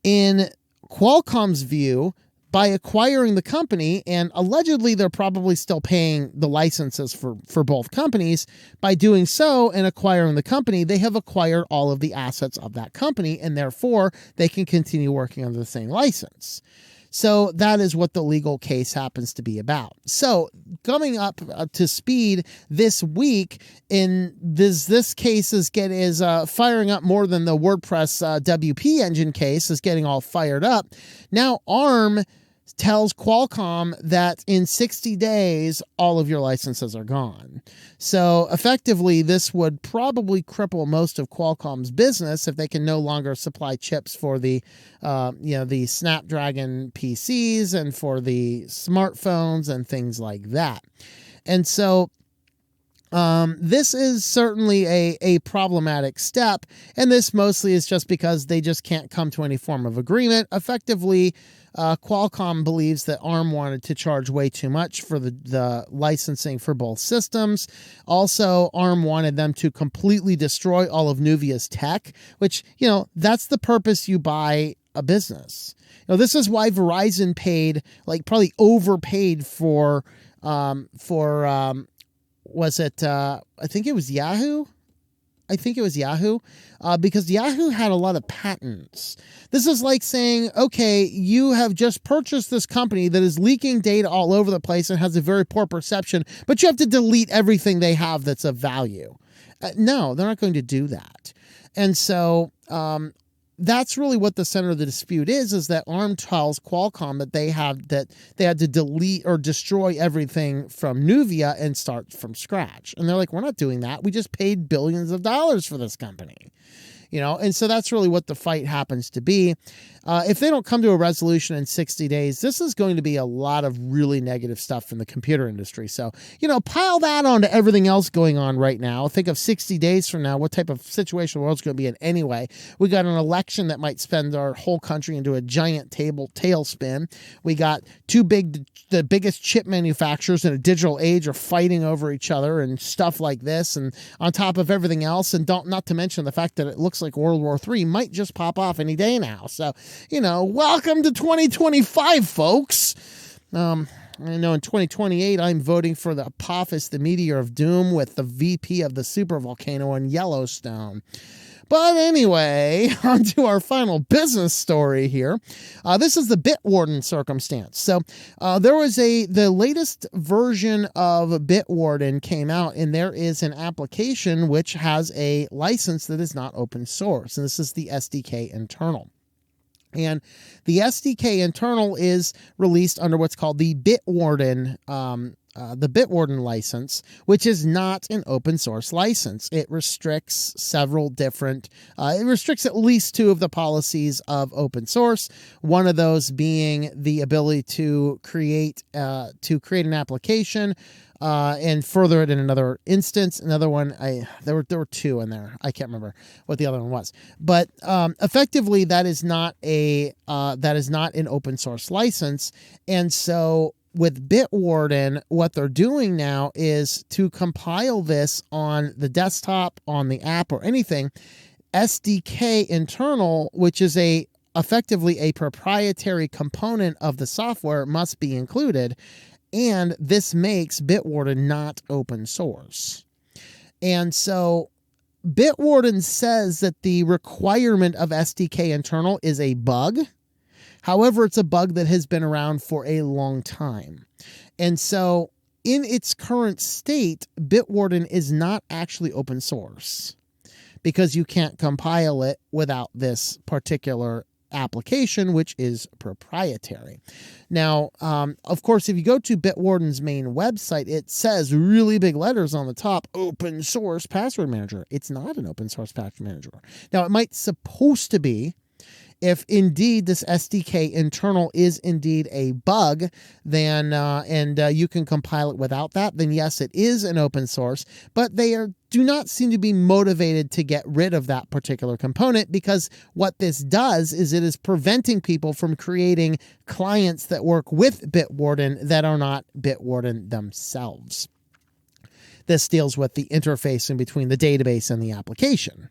In Qualcomm's view, by acquiring the company, and allegedly they're probably still paying the licenses for both companies, by doing so and acquiring the company, they have acquired all of the assets of that company, and therefore they can continue working under the same license. So that is what the legal case happens to be about. So coming up to speed this week, in this case is firing up more than the WordPress WP engine case is getting all fired up. Now ARM tells Qualcomm that in 60 days, all of your licenses are gone. So effectively, this would probably cripple most of Qualcomm's business if they can no longer supply chips for the Snapdragon PCs and for the smartphones and things like that. And so this is certainly a problematic step, and this mostly is just because they just can't come to any form of agreement. Effectively, Qualcomm believes that ARM wanted to charge way too much for the licensing for both systems. Also, ARM wanted them to completely destroy all of Nuvia's tech, which, that's the purpose you buy a business. This is why Verizon probably overpaid for was it, I think it was Yahoo? Because Yahoo had a lot of patents. This is like saying, okay, you have just purchased this company that is leaking data all over the place and has a very poor perception, but you have to delete everything they have that's of value. No, they're not going to do that. And so that's really what the center of the dispute is that ARM tells Qualcomm that they had to delete or destroy everything from Nuvia and start from scratch. And they're like, we're not doing that. We just paid billions of dollars for this company. And so that's really what the fight happens to be. If they don't come to a resolution in 60 days, this is going to be a lot of really negative stuff in the computer industry. So, pile that onto everything else going on right now. Think of 60 days from now, what type of situation the world's going to be in anyway. We got an election that might spend our whole country into a giant tailspin. We got the biggest chip manufacturers in a digital age are fighting over each other and stuff like this. And on top of everything else, and not to mention the fact that it looks like World War III might just pop off any day now. So, welcome to 2025, folks. I know in 2028, I'm voting for the Apophis, the Meteor of Doom, with the VP of the supervolcano in Yellowstone. But anyway, on to our final business story here. This is the Bitwarden circumstance. So there was the latest version of Bitwarden came out, and there is an application which has a license that is not open source. And this is the SDK internal. And the SDK internal is released under what's called the Bitwarden license, which is not an open source license. It restricts it restricts at least two of the policies of open source. One of those being the ability to create an application and further it in another instance. Another one, there were two in there. I can't remember what the other one was, but effectively that is not an open source license. And so with Bitwarden, what they're doing now is to compile this on the desktop, on the app, or anything. SDK internal, which is effectively a proprietary component of the software, must be included. And this makes Bitwarden not open source. And so Bitwarden says that the requirement of SDK internal is a bug. However, it's a bug that has been around for a long time. And so in its current state, Bitwarden is not actually open source because you can't compile it without this particular application, which is proprietary. Now, of course, if you go to Bitwarden's main website, it says really big letters on the top, open source password manager. It's not an open source password manager. Now, it might supposed to be. If indeed this SDK internal is indeed a bug, then you can compile it without that, then yes, it is an open source, but they do not seem to be motivated to get rid of that particular component, because what this does is it is preventing people from creating clients that work with Bitwarden that are not Bitwarden themselves. This deals with the interface in between the database and the application.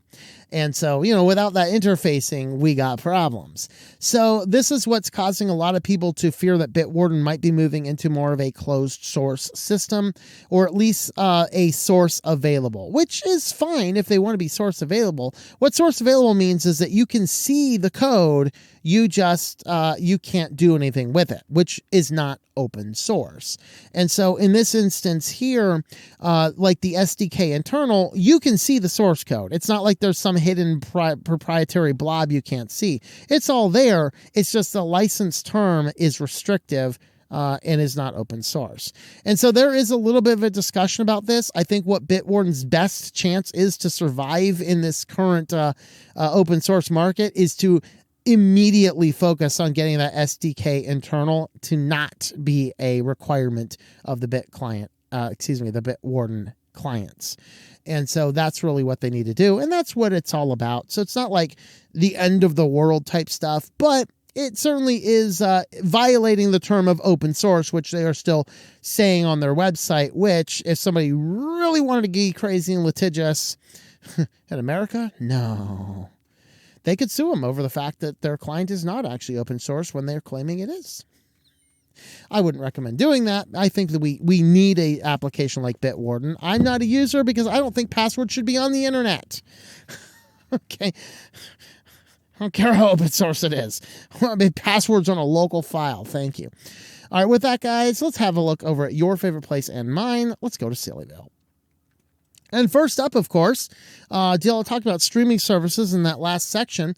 And so, without that interfacing, we got problems. So this is what's causing a lot of people to fear that Bitwarden might be moving into more of a closed source system, or at least a source available, which is fine if they want to be source available. What source available means is that you can see the code, you just you can't do anything with it, which is not open source. And so in this instance here, like the SDK internal, you can see the source code. It's not like there's some hidden proprietary blob you can't see. It's all there. It's just the license term is restrictive and is not open source. And so there is a little bit of a discussion about this. I think what Bitwarden's best chance is to survive in this current open source market is to immediately focus on getting that SDK internal to not be a requirement of the the Bitwarden clients. And so that's really what they need to do. And that's what it's all about. So it's not like the end of the world type stuff, but it certainly is violating the term of open source, which they are still saying on their website, which if somebody really wanted to get crazy and litigious in America, no. They could sue them over the fact that their client is not actually open source when they're claiming it is. I wouldn't recommend doing that. I think that we need a application like Bitwarden. I'm not a user because I don't think passwords should be on the internet. Okay. I don't care how open source it is. I mean, passwords on a local file. Thank you. All right, with that, guys, let's have a look over at your favorite place and mine. Let's go to SillyVille. And first up, of course, I'll talk about streaming services in that last section.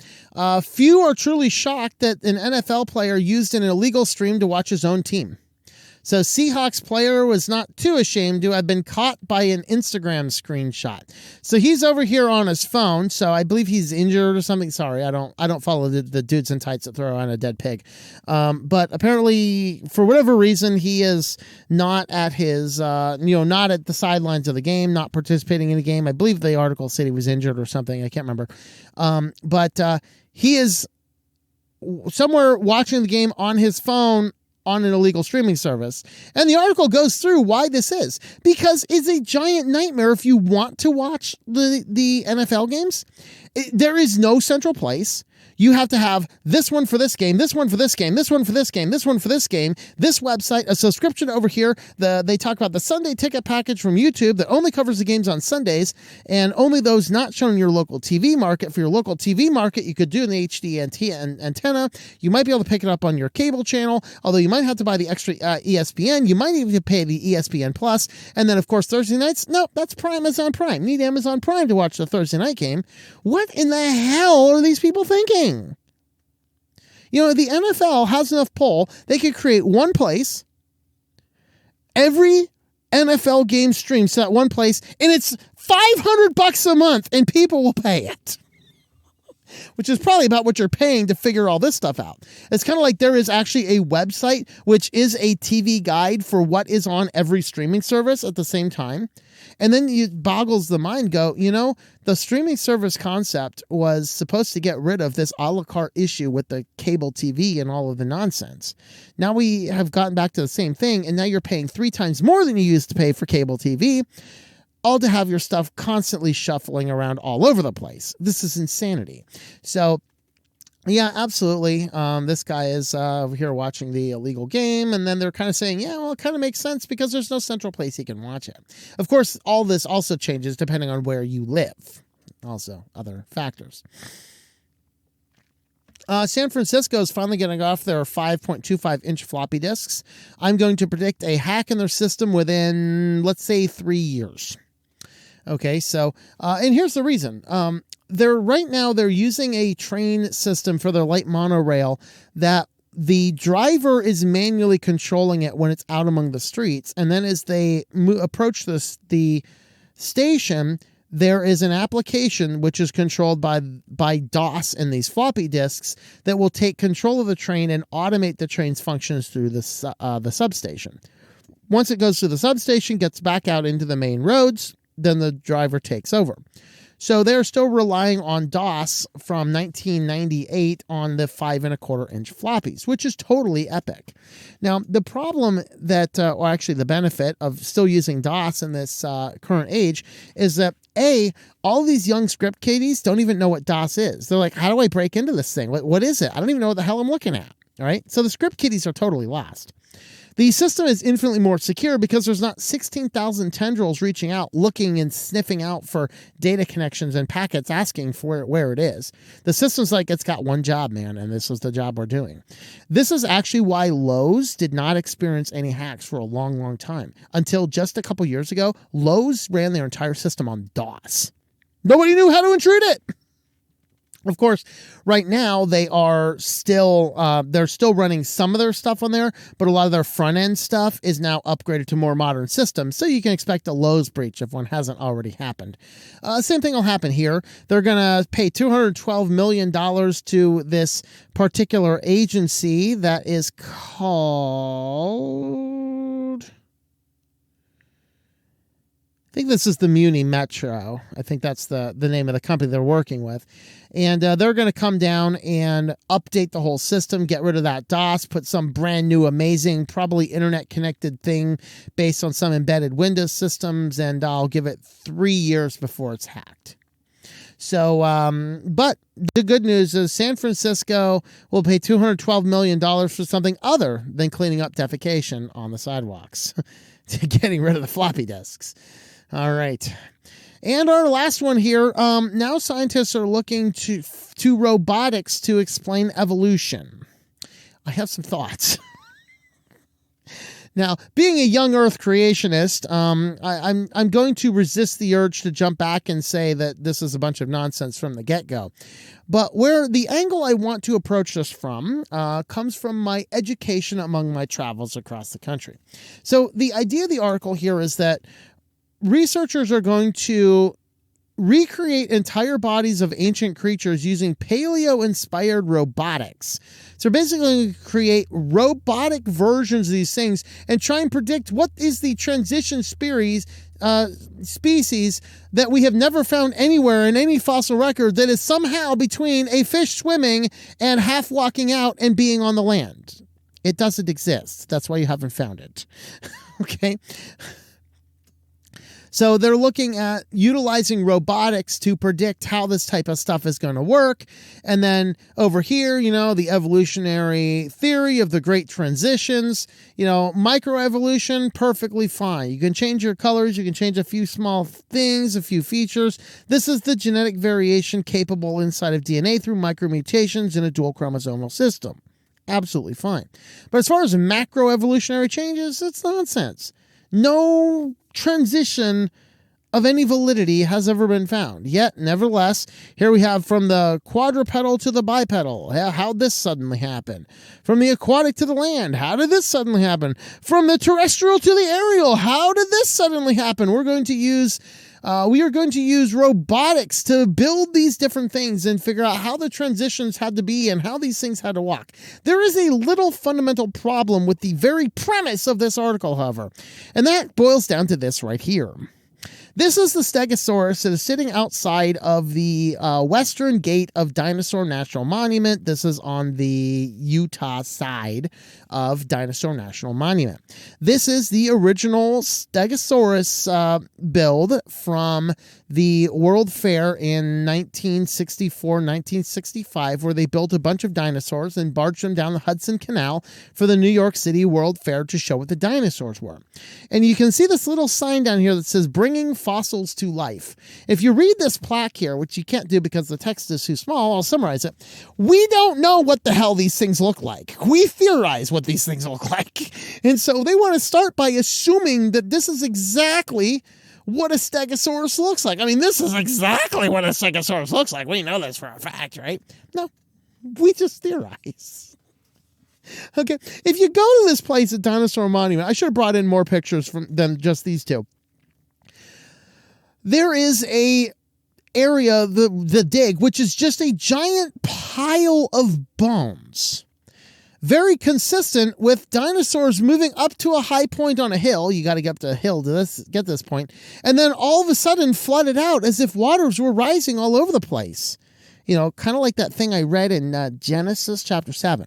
Few are truly shocked that an NFL player used an illegal stream to watch his own team. So Seahawks player was not too ashamed to have been caught by an Instagram screenshot. So he's over here on his phone. So I believe he's injured or something. Sorry, I don't follow the dudes in tights that throw on a dead pig. But apparently, for whatever reason, he is not at his, not at the sidelines of the game, not participating in the game. I believe the article said he was injured or something. I can't remember. But he is somewhere watching the game on his phone on an illegal streaming service. And the article goes through why this is. Because it's a giant nightmare if you want to watch the NFL games. There is no central place. You have to have this one for this game, this one for this game, this one for this game, this one for this game, this website, a subscription over here. They talk about the Sunday ticket package from YouTube that only covers the games on Sundays and only those not shown in your local TV market. For your local TV market, you could do an HD antenna. You might be able to pick it up on your cable channel, although you might have to buy the extra ESPN. You might even pay the ESPN Plus. And then, of course, Thursday nights, no, that's Amazon Prime. Need Amazon Prime to watch the Thursday night game. What in the hell are these people thinking? You know, the NFL has enough pull. They could create one place. Every NFL game streams to that one place, and it's $500 a month, and people will pay it. Which is probably about what you're paying to figure all this stuff out. It's kind of like there is actually a website which is a TV guide for what is on every streaming service at the same time. And then it boggles the mind, the streaming service concept was supposed to get rid of this a la carte issue with the cable TV and all of the nonsense. Now we have gotten back to the same thing, and now you're paying 3 times more than you used to pay for cable TV, all to have your stuff constantly shuffling around all over the place. This is insanity. So, yeah, absolutely. This guy is over here watching the illegal game, and then they're kind of saying, yeah, well, it kind of makes sense because there's no central place he can watch it. Of course, all this also changes depending on where you live. Also, other factors. San Francisco is finally getting off their 5.25-inch floppy disks. I'm going to predict a hack in their system within, let's say, 3 years. Okay, so, and here's the reason. They're using a train system for their light monorail that the driver is manually controlling it when it's out among the streets. And then as they approach the station, there is an application which is controlled by DOS in these floppy disks that will take control of the train and automate the train's functions through the substation. Once it goes through the substation, gets back out into the main roads, then the driver takes over. So they're still relying on DOS from 1998 on the 5.25-inch floppies, which is totally epic. Now, the problem the benefit of still using DOS in this current age is that all these young script kiddies don't even know what DOS is. They're like, how do I break into this thing? What is it? I don't even know what the hell I'm looking at. All right. So the script kiddies are totally lost. The system is infinitely more secure because there's not 16,000 tendrils reaching out, looking and sniffing out for data connections and packets asking for where it is. The system's like, it's got one job, man, and this is the job we're doing. This is actually why Lowe's did not experience any hacks for a long, long time. Until just a couple years ago, Lowe's ran their entire system on DOS. Nobody knew how to intrude it. Of course, right now they're still running some of their stuff on there, but a lot of their front end stuff is now upgraded to more modern systems. So you can expect a Lowe's breach if one hasn't already happened. Same thing will happen here. They're going to pay $212 million to this particular agency that is called, I think this is the Muni Metro. I think that's the name of the company they're working with. And they're going to come down and update the whole system, get rid of that DOS, put some brand new, amazing, probably internet-connected thing based on some embedded Windows systems, and I'll give it 3 years before it's hacked. So, but the good news is San Francisco will pay $212 million for something other than cleaning up defecation on the sidewalks, to getting rid of the floppy disks. All right. And our last one here, now scientists are looking to robotics to explain evolution. I have some thoughts. Now, being a young Earth creationist, I'm going to resist the urge to jump back and say that this is a bunch of nonsense from the get-go. But where the angle I want to approach this from comes from my education among my travels across the country. So the idea of the article here is that researchers are going to recreate entire bodies of ancient creatures using paleo-inspired robotics. So basically create robotic versions of these things and try and predict what is the transition species that we have never found anywhere in any fossil record that is somehow between a fish swimming and half walking out and being on the land. It doesn't exist. That's why you haven't found it. Okay? So they're looking at utilizing robotics to predict how this type of stuff is going to work. And then over here, the evolutionary theory of the great transitions, microevolution, perfectly fine. You can change your colors. You can change a few small things, a few features. This is the genetic variation capable inside of DNA through micromutations in a dual chromosomal system. Absolutely fine. But as far as macroevolutionary changes, it's nonsense. No transition of any validity has ever been found. Yet, nevertheless, here we have from the quadrupedal to the bipedal. How'd this suddenly happen? From the aquatic to the land. How did this suddenly happen? From the terrestrial to the aerial. How did this suddenly happen? We are going to use robotics to build these different things and figure out how the transitions had to be and how these things had to walk. There is a little fundamental problem with the very premise of this article, however, and that boils down to this right here. This is the Stegosaurus that is sitting outside of the western gate of Dinosaur National Monument. This is on the Utah side of Dinosaur National Monument. This is the original Stegosaurus build from the World Fair in 1964, 1965, where they built a bunch of dinosaurs and barged them down the Hudson Canal for the New York City World Fair to show what the dinosaurs were. And you can see this little sign down here that says, "Bringing Fossils to Life." If you read this plaque here, which you can't do because the text is too small, I'll summarize it. We don't know what the hell these things look like. We theorize what these things look like. And so they want to start by assuming that this is exactly what a Stegosaurus looks like. I mean, this is exactly what a Stegosaurus looks like. We know this for a fact, right? No, we just theorize. Okay, if you go to this place at Dinosaur Monument, I should have brought in more pictures than just these two. There is a area, the dig, which is just a giant pile of bones. Very consistent with dinosaurs moving up to a high point on a hill. You got to get up to a hill to get this point. And then all of a sudden flooded out as if waters were rising all over the place. Kind of like that thing I read in Genesis chapter 7.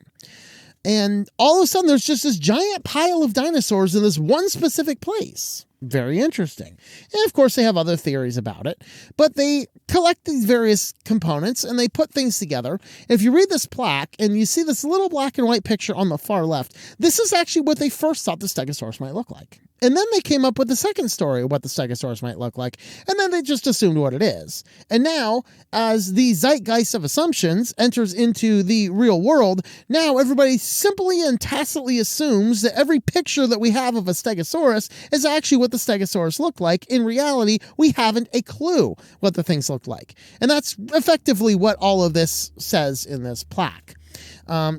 And all of a sudden there's just this giant pile of dinosaurs in this one specific place. Very interesting. And of course they have other theories about it, but they collect these various components and they put things together. If you read this plaque and you see this little black and white picture on the far left, this is actually what they first thought the Stegosaurus might look like. And then they came up with the second story of what the Stegosaurus might look like, and then they just assumed what it is. And now, as the zeitgeist of assumptions enters into the real world, now everybody simply and tacitly assumes that every picture that we have of a Stegosaurus is actually what the Stegosaurus looked like. In reality, we haven't a clue what the things look like. And that's effectively what all of this says in this plaque.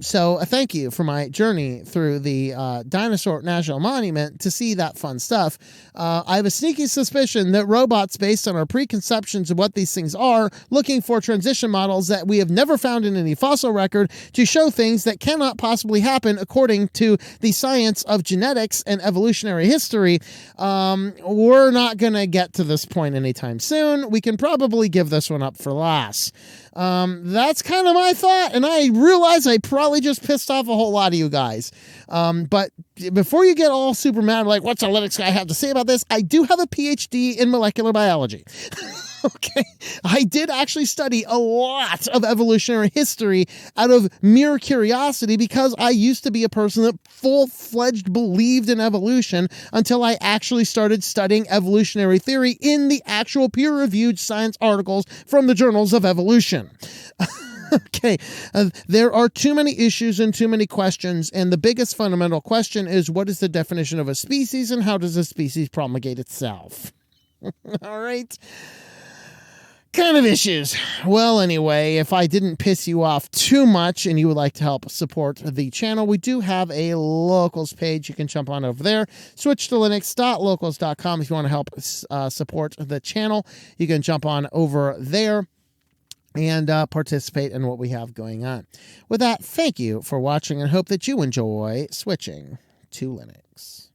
So thank you for my journey through the Dinosaur National Monument to see that fun stuff. I have a sneaky suspicion that robots, based on our preconceptions of what these things are, looking for transition models that we have never found in any fossil record to show things that cannot possibly happen according to the science of genetics and evolutionary history. We're not going to get to this point anytime soon. We can probably give this one up for last. That's kind of my thought, and I realize I probably just pissed off a whole lot of you guys. But before you get all super mad, like, what's our Linux guy have to say about this? I do have a PhD in molecular biology. Okay, I did actually study a lot of evolutionary history out of mere curiosity because I used to be a person that full-fledged believed in evolution until I actually started studying evolutionary theory in the actual peer-reviewed science articles from the journals of evolution. Okay, there are too many issues and too many questions, and the biggest fundamental question is, what is the definition of a species, and how does a species promulgate itself? All right. Kind of issues. Well, anyway, if I didn't piss you off too much and you would like to help support the channel, we do have a locals page. You can jump on over there. switchedtolinux.locals.com if you want to help support the channel. You can jump on over there and participate in what we have going on. With that, thank you for watching and hope that you enjoy switching to Linux.